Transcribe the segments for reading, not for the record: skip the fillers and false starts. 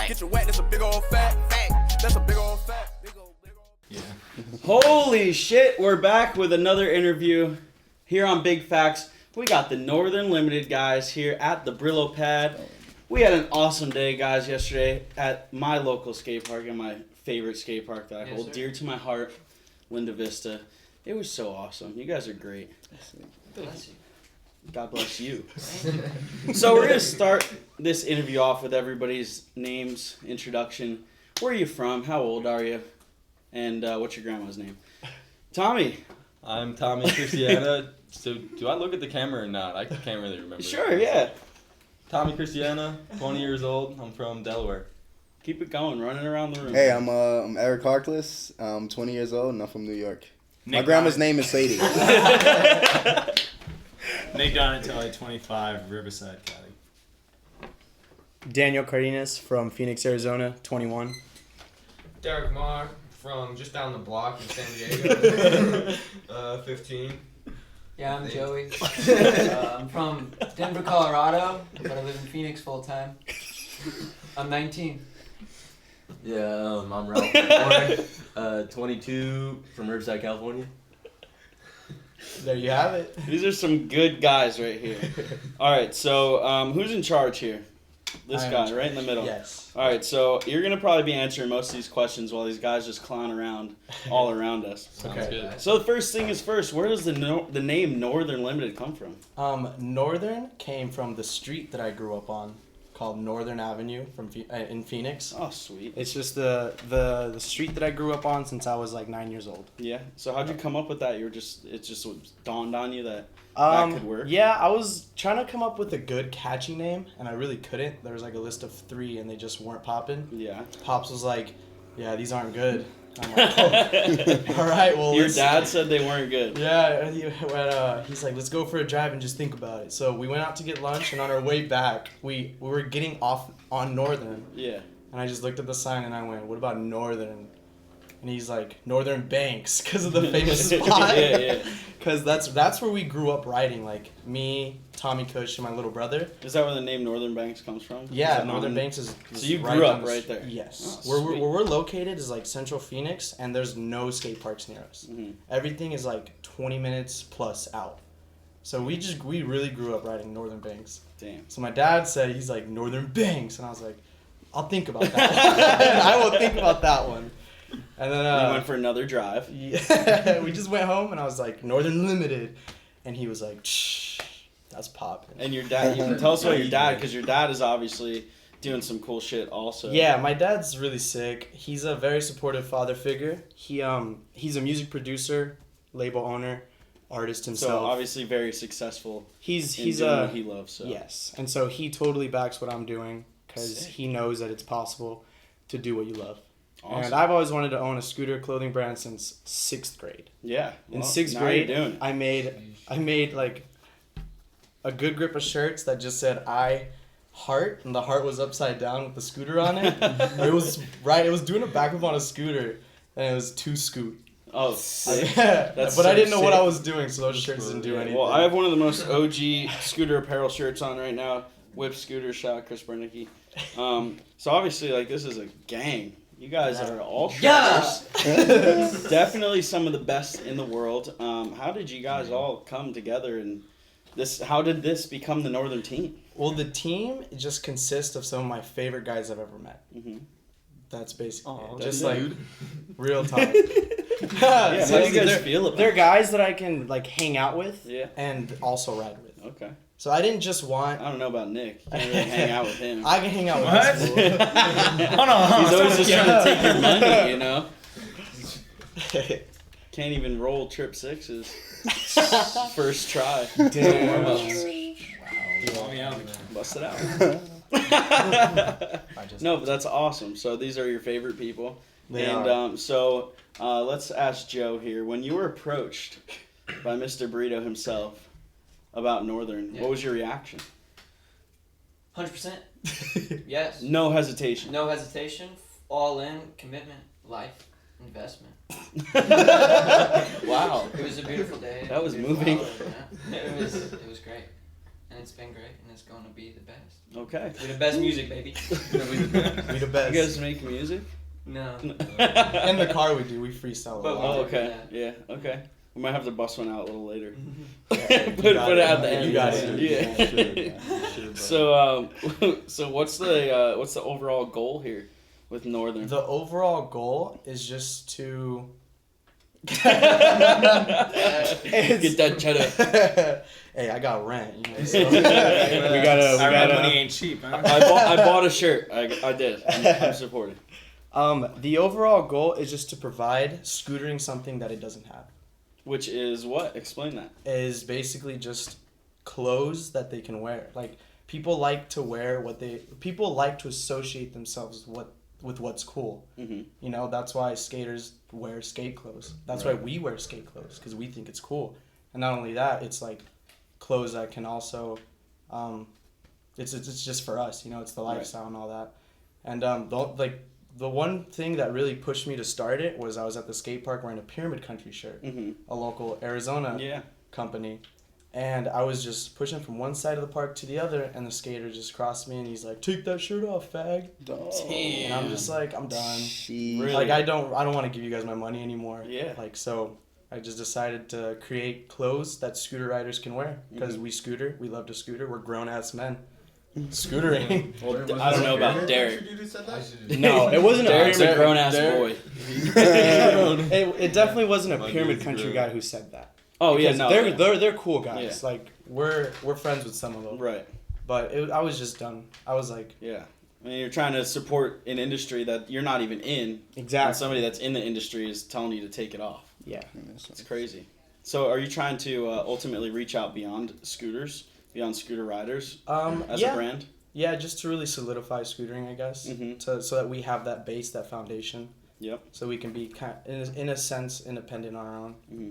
Get you wet, that's a big old fact. That's a big old fact. Yeah. Holy shit, we're back with another interview here on Big Facts. We got the Northern Limited guys here at the Brillo Pad. We had an awesome day, guys, yesterday at my local skate park and my favorite skate park that I hold dear to my heart, Linda Vista. It was so awesome. You guys are great. Bless you. God bless you. So we're going to start this interview off with everybody's names, introduction. Where are you from? How old are you? And what's your grandma's name? Tommy. I'm Tommy Christiana. So do I look at the camera or not? I can't really remember. Sure, yeah. Tommy Christiana, 20 years old. I'm from Delaware. Keep it going, running around the room. Hey, I'm Eric Harkless. I'm 20 years old and I'm from New York. My grandma's name is Sadie. Nick Donatelli, 25, Riverside, Cali. Daniel Cardenas from Phoenix, Arizona, 21. Derek Marr from just down the block in San Diego, 15. Yeah, I'm Joey. I'm from Denver, Colorado, but I live in Phoenix full time. I'm 19. Yeah, I'm Ralph. 22 from Riverside, California. There you have it. These are some good guys right here. All right, so who's in charge here? This guy, right in the middle. Yes. All right, so you're going to probably be answering most of these questions while these guys just clown around all around us. Sounds good. So the first thing is first, where does the name Northern Limited come from? Northern came from the street that I grew up on, called Northern Avenue in Phoenix. Oh, sweet. It's just the street that I grew up on since I was like 9 years old. Yeah. So how'd you come up with that? It just dawned on you that that could work? Yeah, I was trying to come up with a good catchy name, and I really couldn't. There was like a list of 3, and they just weren't popping. Yeah. Pops was like, yeah, these aren't good. I'm like, oh. All right, well, Your dad said they weren't good. Yeah, he's like, let's go for a drive and just think about it. So we went out to get lunch, and on our way back, we were getting off on Northern. Yeah. And I just looked at the sign, and I went, what about Northern? And he's like, Northern Banks, because of the famous spot. Yeah. Because that's where we grew up riding, like me, Tommy Cush, and my little brother. Is that where the name Northern Banks comes from? Yeah, Northern Banks is So you right grew down up right there? Yes. Oh, where we're located is like Central Phoenix, and there's no skate parks near us. Mm-hmm. Everything is like 20 minutes plus out. So we really grew up riding Northern Banks. Damn. So my dad said, he's like, Northern Banks. And I was like, I'll think about that. I will think about that one. And then we went for another drive. Yeah, we just went home, and I was like, Northern Limited. And he was like, shh, that's popping. And your dad, you can tell us about your dad, because your dad is obviously doing some cool shit also. Yeah, my dad's really sick. He's a very supportive father figure. He's a music producer, label owner, artist himself. So obviously very successful. He's doing what he loves. So. Yes, and so he totally backs what I'm doing because Sick. he knows that it's possible to do what you love. Awesome. And I've always wanted to own a scooter clothing brand since 6th grade. Yeah. In well, 6th now grade, you're doing it. I made like a good grip of shirts that just said I heart, and the heart was upside down with the scooter on it. It was doing a backflip on a scooter, and it was 2 scoot. Oh, sick. But so I didn't know what sick. I was doing, so those shirts didn't do anything. Well, I have one of the most OG scooter apparel shirts on right now. Whip Scooter, shout out Chris Bernicki. So obviously, like, this is a gang. You guys are all shooters. Definitely some of the best in the world. How did you guys all come together, and how did this become the Northern team? Well, the team just consists of some of my favorite guys I've ever met. Mm-hmm. That's basically it. That's Just like real talk. Yeah, how do you guys feel about They're it? guys that I can like hang out with, Yeah. and also ride with. Okay. So I didn't just want. I don't know about Nick. You can't really hang out with him. I can hang out with What? this fool. Hold on. He's always just trying to take your money, you know? Can't even roll trip sixes. First try. Damn. Warm-ups. Call me out. Bust it out. No, but that's awesome. So these are your favorite people. They and are. so let's ask Joe here. When you were approached by Mr. Burrito himself about Northern, what was your reaction? 100%. Yes. No hesitation. No hesitation. All in. Commitment. Life. Investment. Wow. It was a beautiful day. That was Beautiful moving. holiday, yeah. It was great. And it's been great, and it's going to be the best. Okay. We're the best music, baby. We the best. You guys make music? No. In the car we do. We freestyle a But lot. Oh, we- okay. Yeah. Okay. We might have to bust one out a little later. Yeah, put it at the end. You got Yeah. it. So so what's the overall goal here with Northern? The overall goal is just to Get that cheddar. Hey, I got rent. You know, so we gotta. Money ain't cheap, huh? I bought a shirt. I did. I'm supporting. The overall goal is just to provide scootering something that it doesn't have. Which is what? Explain that. Is basically just clothes that they can wear. Like people like to wear people like to associate themselves with what's cool. Mm-hmm. You know, that's why skaters wear skate clothes. That's why we wear skate clothes, because we think it's cool. And not only that, it's like clothes that can also, it's just for us. You know, it's the lifestyle and all that. And the one thing that really pushed me to start it was I was at the skate park wearing a Pyramid Country shirt, a local Arizona company. And I was just pushing from one side of the park to the other, and the skater just crossed me, and he's like, "Take that shirt off, fag." And I'm just like, I'm done. Really? Like I don't want to give you guys my money anymore. Yeah. Like so, I just decided to create clothes that scooter riders can wear because we scooter, we love to scooter. We're grown ass men. Scootering. Well, I don't know about Derek. No, it wasn't Derek's a a grown ass boy. it definitely wasn't a Pyramid Country guy who said that. Oh yeah, because no. they're cool guys. Yeah. Like we're friends with some of them. Right. But I was just done. I was like, yeah. I mean, you're trying to support an industry that you're not even in. Exactly. And somebody that's in the industry is telling you to take it off. Yeah. It's crazy. So, are you trying to ultimately reach out beyond scooters, beyond scooter riders, as a brand? Yeah, just to really solidify scootering, I guess, so that we have that base, that foundation. Yep. So we can be in a sense independent on our own. Mm-hmm.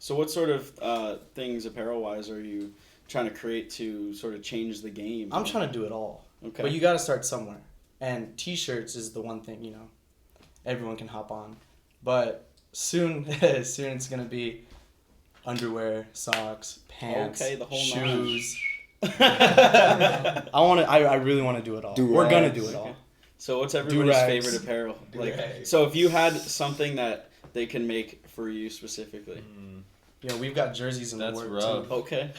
So, what sort of things apparel-wise are you trying to create to sort of change the game? I'm trying to do it all. Okay. But you got to start somewhere. And T-shirts is the one thing, you know, everyone can hop on. But soon it's gonna be underwear, socks, pants, the whole shoes. I really want to do it all. We're gonna do it all. So what's everybody's Do-rags. favorite apparel? Like, so if you had something that they can make for you specifically. Yeah, we've got jerseys in the That's work rough. too. Okay.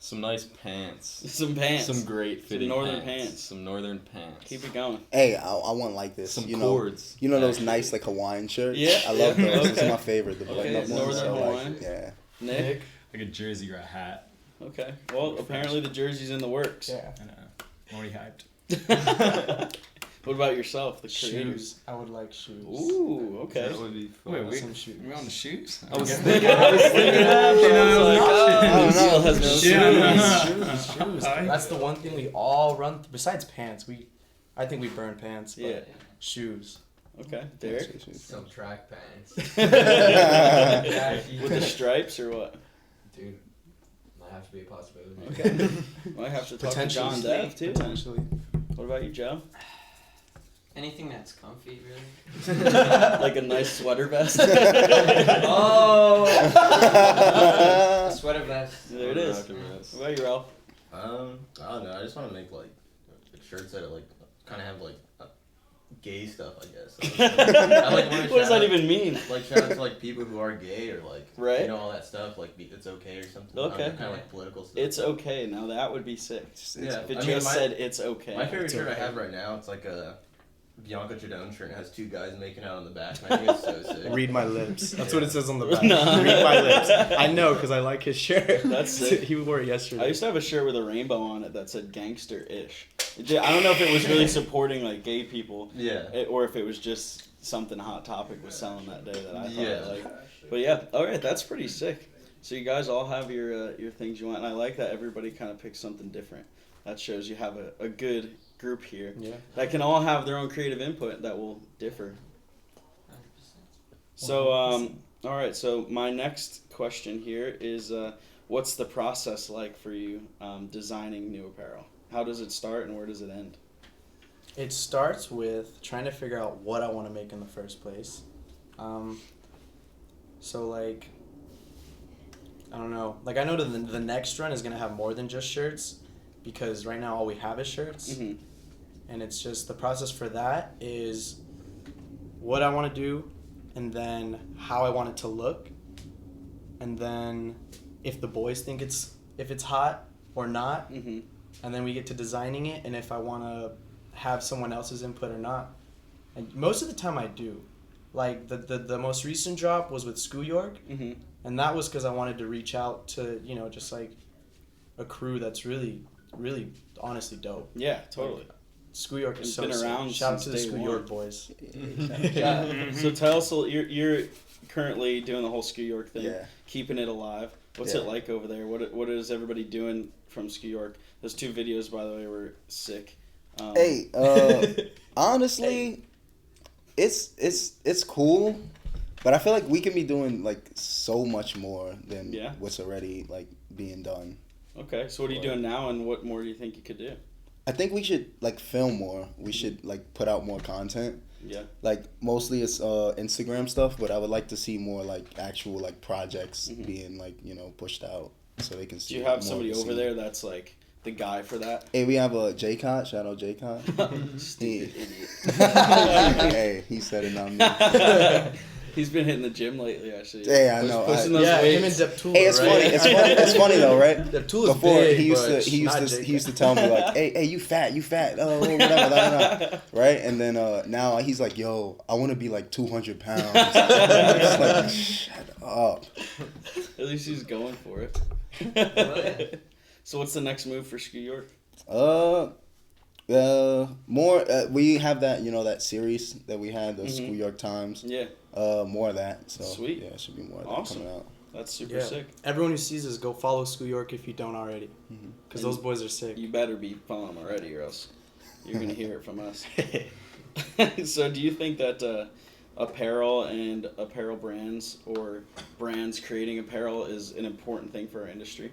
Some nice pants. Some pants. Some great fitting northern pants. pants. Some northern pants. Keep it going. Hey, I want like this. Some you cords. You know those actually. nice like Hawaiian shirts? Yeah, I love yeah, those. okay. Those are my favorite. The Okay, button-up ones. Northern So, like, Hawaiian. yeah. Nick? Like a jersey or a hat. Okay. Well, apparently the jersey's in the works. Yeah. I know. I'm already hyped. What about yourself? The creator? Shoes. I would like shoes. Ooh, okay. That would be fun. Wait, Some shoes. we on the shoes? I was thinking that, but I was like, I don't know. has no Shoes. That's the one thing we all run. Besides pants, I think we burn pants. But Yeah. Shoes. Okay, Derek. Some track pants. With the stripes or what? Dude, might have to be a possibility. Okay. Might have to talk to John Dev too. Then. Potentially. What about you, Joe? Anything that's comfy, really. Like a nice sweater vest. Oh! A sweater vest. There it is. What about you, Ralph? I don't know. I just want to make like shirts that like kind of have like gay stuff, I guess. I like What does that even mean? Like shout out to like people who are gay or like Right. you know all that stuff like it's okay or something. Okay. Kind of like political stuff. It's okay. Now that would be sick. Yeah. If it I just mean, said it's okay. My favorite It's shirt okay. I have right now, it's like a Bianca Jadone shirt. It has two guys making out on the back. And I think it's so sick. Read my lips. That's what it says on the back. No. Read my lips. I know because I like his shirt. That's sick. He wore it yesterday. I used to have a shirt with a rainbow on it that said gangster-ish. I don't know if it was really supporting like gay people, or if it was just something Hot Topic was selling that day that I thought I liked. But yeah, all right, that's pretty sick. So you guys all have your things you want, and I like that everybody kind of picks something different. That shows you have a good group here that can all have their own creative input that will differ. 100%. So all right, so my next question here is what's the process like for you designing new apparel? How does it start and where does it end? It starts with trying to figure out what I want to make in the first place. So like, I don't know. Like I know the next run is gonna have more than just shirts, because right now all we have is shirts. Mm-hmm. and it's just the process for that is what I want to do, and then how I want it to look, and then if the boys think if it's hot or not, Mm-hmm. and then we get to designing it, and if I want to have someone else's input or not. And most of the time I do. Like the most recent drop was with Scoo York, Mm-hmm. and that was because I wanted to reach out to, you know, just like a crew that's really, really honestly dope. Yeah, totally. Scoo York is It's so been sick. around Shout out since to the day Scoo one. York boys. Yeah. So tell us, you're currently doing the whole Ski York thing, Yeah. keeping it alive. What's Yeah. it like over there? What is everybody doing from Ski York? Those 2 videos, by the way, were sick. Hey, honestly, it's cool, but I feel like we can be doing like so much more than Yeah. what's already like being done. Okay, so what are you doing now, and what more do you think you could do? I think we should like film more. We should like put out more content. Yeah. Like mostly it's Instagram stuff, but I would like to see more like actual like projects Mhm. being like, you know, pushed out so they can see. Do you have more somebody of the over scene. there that's like the guy for that? Hey, we have a J-Cot. Shout out J-Cot. Stupid idiot. Hey, he said it, not me. He's been hitting the gym lately, actually. Hey, I know. Pushing those Yeah, him and weights. Deptula, Hey, it's right? funny. It's funny though, right? Deptula's Before big, he used but to not J-Cot. he used to tell me like, hey, you fat, oh whatever, that, right? And then now he's like, yo, I want to be like 200 pounds. I'm just like, shut up. At least he's going for it. So what's the next move for Ski York? More. We have that, you know, that series that we had, the Mhm. School York Times. Yeah, More of that. So Sweet. Yeah, it should be more of Awesome. that coming out. that's super Yeah. sick. Everyone who sees us, go follow Scoo York if you don't already. Mhm. Because And those boys are sick. You better be following them already, or else you're gonna hear it from us. So do you think that apparel and apparel brands or brands creating apparel is an important thing for our industry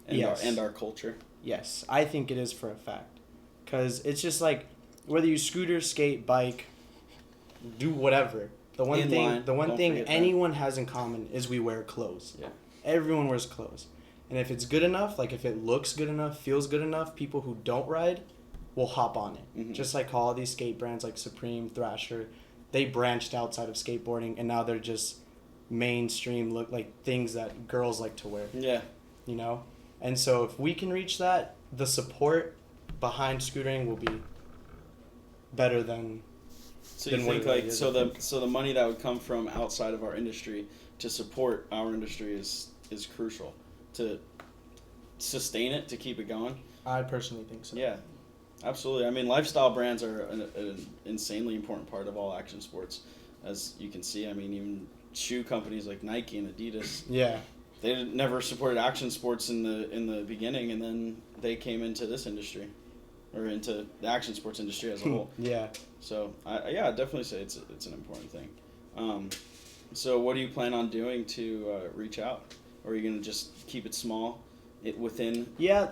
and Yes. our culture? Yes, I think it is for a fact. Because it's just like, whether you scooter, skate, bike, do whatever. The one Inline, thing don't forget that. anyone has in common is we wear clothes. Yeah. Everyone wears clothes. And if it's good enough, like if it looks good enough, feels good enough, people who don't ride will hop on it. Mhm. Just like all these skate brands like Supreme, Thrasher, they branched outside of skateboarding and now they're just mainstream look like things that girls like to wear, Yeah. you know? And so if we can reach that, the support behind scootering will be better than So you Then what think it really like is, so I the think. so the money that would come from outside of our industry to support our industry is crucial to sustain it, to keep it going. I personally think so. Yeah, absolutely. I mean, lifestyle brands are an insanely important part of all action sports, as you can see. I mean, even shoe companies like Nike and Adidas, Yeah. they never supported action sports in the beginning, and then they came into this industry, or into the action sports industry as a whole. Yeah. So I'd definitely say it's an important thing. So what do you plan on doing to reach out, or are you gonna just keep it small, within? Yeah,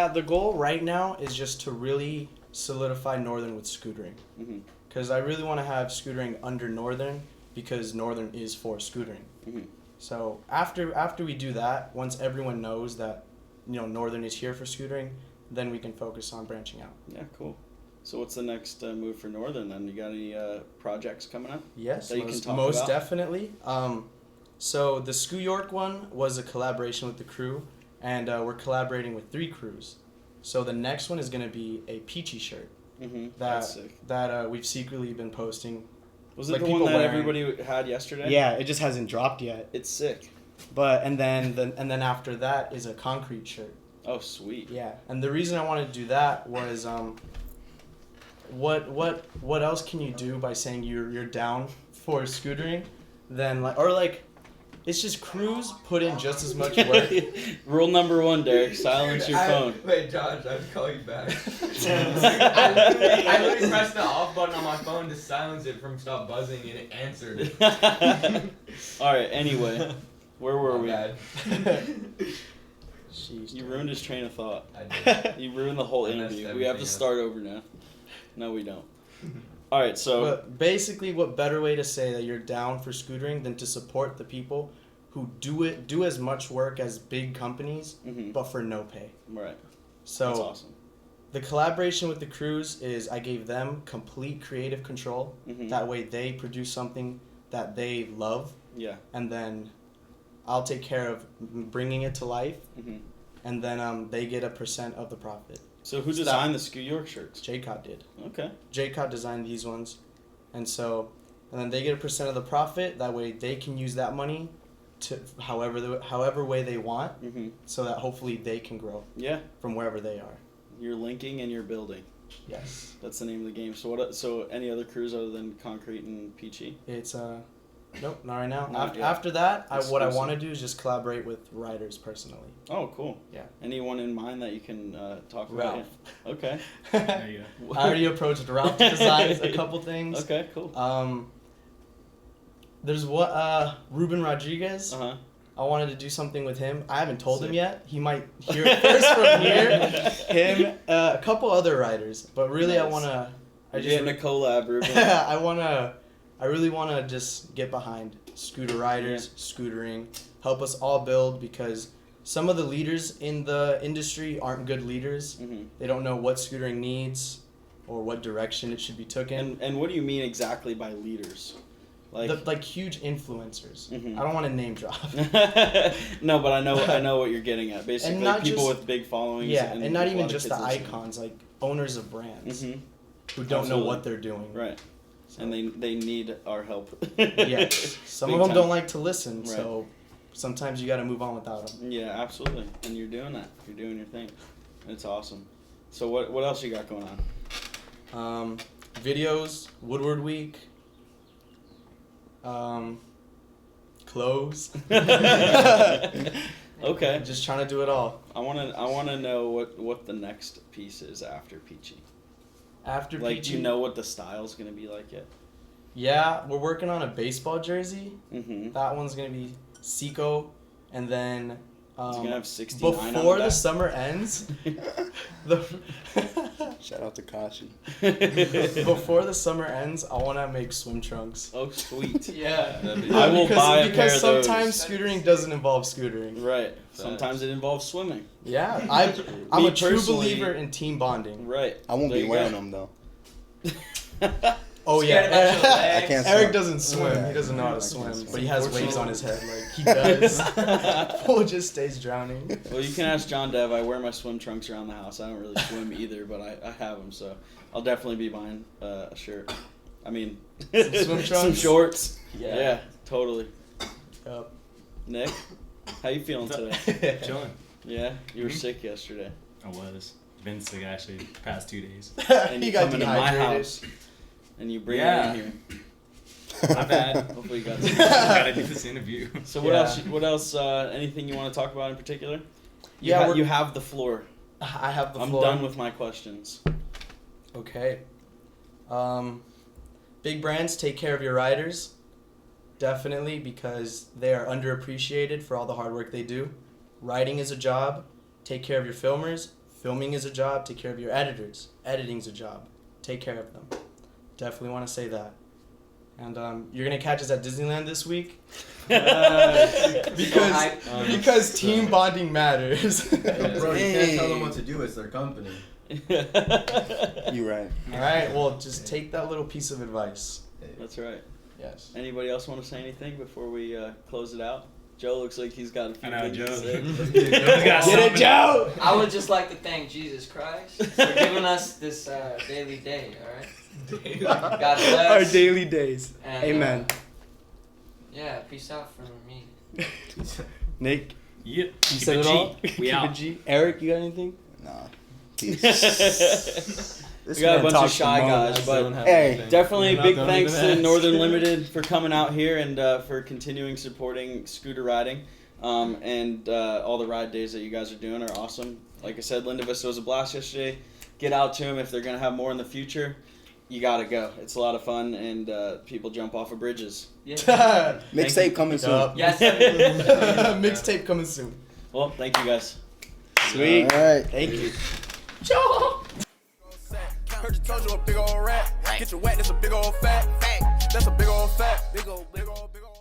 the goal right now is just to really solidify Northern with scootering. Mhm. Because I really want to have scootering under Northern, because Northern is for scootering. Mhm. So after we do that, once everyone knows that, you know, Northern is here for scootering, then we can focus on branching out. Yeah, cool. So what's the next move for Northern then? You got any projects coming up? Yes, That you can talk most about? definitely. So the Scoo York one was a collaboration with the crew, and we're collaborating with 3 crews. So the next one is going to be a Peachy shirt Mm-hmm. that That's sick. we've secretly been posting. Was it like the one people that wearing- everybody had yesterday? Yeah, it just hasn't dropped yet. It's sick. But and then after that is a concrete shirt. Oh, sweet. Yeah, and the reason I wanted to do that was what else can you do by saying you're down for scootering, then like it's just crews put in just as much work. Rule number 1, Derek: silence your phone. Wait, Josh, I have to call you back. I literally pressed the off button on my phone to silence it from stop buzzing, and it answered. All right. Anyway, where were we? Bad. Jeez, You ruined his train of thought. I did. You ruined the whole I messed interview. We have to everything up. start over now. No, we don't. All right. So But basically, what better way to say that you're down for scootering than to support the people who do as much work as big companies, Mhm. but for no pay. right. So That's awesome. The collaboration with the crews is I gave them complete creative control. Mhm. That way they produce something that they love, Yeah. and then I'll take care of bringing it to life, Hmm. and then they get a % of the profit. So who designed the Scoot York shirts? J-Cod did. Okay. J-Cod designed these ones, and then they get a % of the profit. That way they can use that money to however way they want, Hmm. so that hopefully they can grow Yeah. from wherever they are. You're linking and you're building. Yes. That's the name of the game. So what? So any other crews other than Concrete and Peachy? It's nope, not right now. Not yet. After that, what I Exclusive. want to do is just collaborate with riders personally. Oh, cool. Yeah. Anyone in mind that you can talk about? Ralph. Okay. There you go. I already approached Ralph to design a couple things. Okay. Cool. There's Ruben Rodriguez. Uh-huh. I wanted to do something with him. I haven't told him Sick. yet. He might hear it first from here. Him, a couple other riders, but really I Nice. wanna. You're getting a collab, Ruben. I really wanna just get behind scooter riders, scootering, help us all build, because some of the leaders in the industry aren't good leaders. Hmm. They don't know what scootering needs or what direction it should be taken. And what do you mean exactly by leaders? Like huge influencers. Mhm. I don't want to name drop. No, but I know what you're getting at. Basically, not people just- with big followings. Yeah, and not a even lot of just the kids listening. icons, like owners of brands Mhm. who don't know Absolutely. what they're doing. Right. So, And they need our help. yes, some Big of them time. don't like to listen, Right. so sometimes you got to move on without them. Yeah, absolutely. And you're doing that. You're doing your thing. It's awesome. So what else you got going on? Videos, Woodward Week, clothes. Okay. Just trying to do it all. I wanna know what the next piece is after Peachy. After Like, PG, do you know what the style's gonna be like yet? Yeah, we're working on a baseball jersey. Mm-hmm. That one's gonna be Seco, and then It's gonna have 69 on before the the back. summer ends, the Shout out to Kashi. before the summer ends, I want to make swim trunks. Oh, sweet. Yeah. I will buy a pair because of those. sometimes scootering doesn't involve scootering. Right. Sometimes it involves swimming. Yeah, I'm Me a true personally- believer in team bonding. Right. I won't There be you wearing go. them though. Oh Scared about your yeah, legs? I can't Eric swim. doesn't swim. Yeah. He doesn't know how I to can't swim, swim. but he has waves on his head like he does. Paul just stays drowning. Well, you can ask John Dev. I wear my swim trunks around the house. I don't really swim either, but I have them, so I'll definitely be buying a shirt. I mean, Some swim some trunks? shorts. Yeah. Yeah, totally. Yep. Nick, how you feeling today? Chilling. Yeah, you were Mhm. sick yesterday. I was. Been sick actually the past 2 days. And He you got come into my dehydrated. house, and you bring Yeah. me in here. My bad. Hopefully you got Gotta do this interview. So what Yeah. else? What else? Anything you want to talk about in particular? Yeah, You have the floor. I have the I'm floor. done with my questions. Okay. Big brands, take care of your riders. Definitely, because they are underappreciated for all the hard work they do. Riding is a job. Take care of your filmers. Filming is a job. Take care of your editors. Editing's a job. Take care of them. Definitely want to say that. And you're gonna catch us at Disneyland this week. Because team bonding matters. Bro, you can't tell them what to do. It's their company. You right. All right. Well, just take that little piece of advice. That's right. Yes. Anybody else want to say anything before we close it out? Joe looks like he's got a few I know, things Joe. to say. Get it, Joe. I would just like to thank Jesus Christ for giving us this daily day, alright? God bless. Our daily days. And, Amen. Yeah, peace out from me. Nick, Yep. you Keep said it it G. all. We Keep out. it G. Eric, you got anything? Nah. We This got a man bunch of talks shy the guys, most. but Hey, definitely You're big not thanks gonna to even Northern ask. Limited for coming out here and for continuing supporting scooter riding. And all the ride days that you guys are doing are awesome. Like I said, Linda Vista was a blast yesterday. Get out to them if they're going to have more in the future. You got to go. It's a lot of fun, and people jump off of bridges. Yeah. mixtape coming soon. Yup. Yes. Mixtape coming soon. Well, thank you guys. Sweet. All right. Thank you. Heard you told you a big old rat. Get your wet, that's a big old fat. That's a big old fat. Big old, big old, big old.